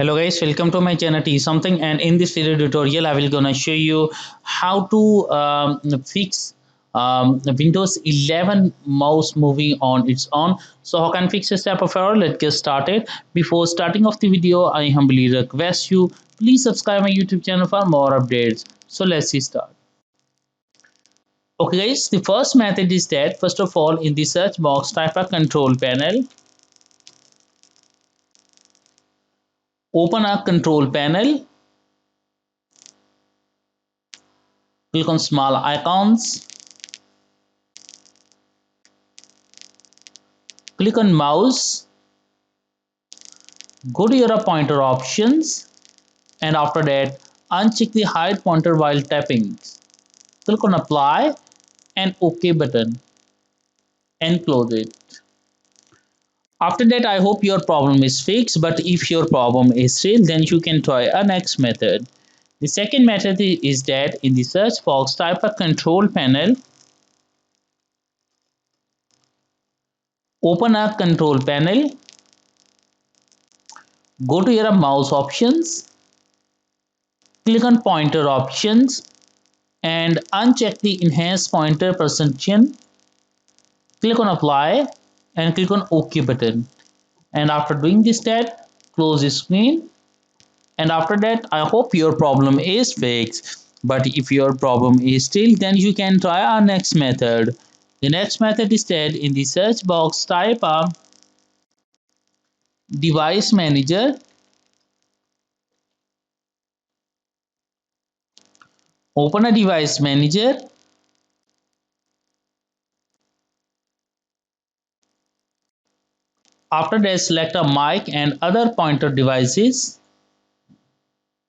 Hello guys, welcome to my channel T something, and in this video tutorial I will gonna show you how to fix Windows 11 mouse moving on its own. So how can fix this type of error? Let's get started. Before starting off the video, I humbly request you please subscribe my YouTube channel for more updates. So let's start. Okay guys, the first method is that first of all in the search box type a control panel. Open a control panel. Click on small icons. Click on mouse, go to your pointer options, and after that uncheck the hide pointer while tapping. Click on apply and OK button and close it. After that, I hope your problem is fixed, but if your problem is still, then you can try a next method. The second method is that in the search box type a control panel. Open a control panel, go to your mouse options, click on pointer options and uncheck the enhance pointer precision. Click on apply and click on OK button, and after doing this step close the screen. And after that, I hope your problem is fixed, but if your problem is still, then you can try our next method. The next method is that in the search box type a device manager. Open a device manager. After that, select a mic and other pointer devices.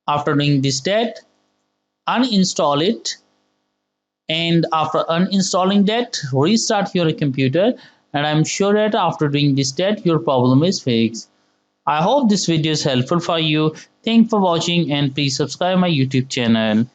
After doing this step, uninstall it, and after uninstalling that restart your computer, and I'm sure that after doing this step your problem is fixed. I hope this video is helpful for you. Thanks for watching and please subscribe my YouTube channel.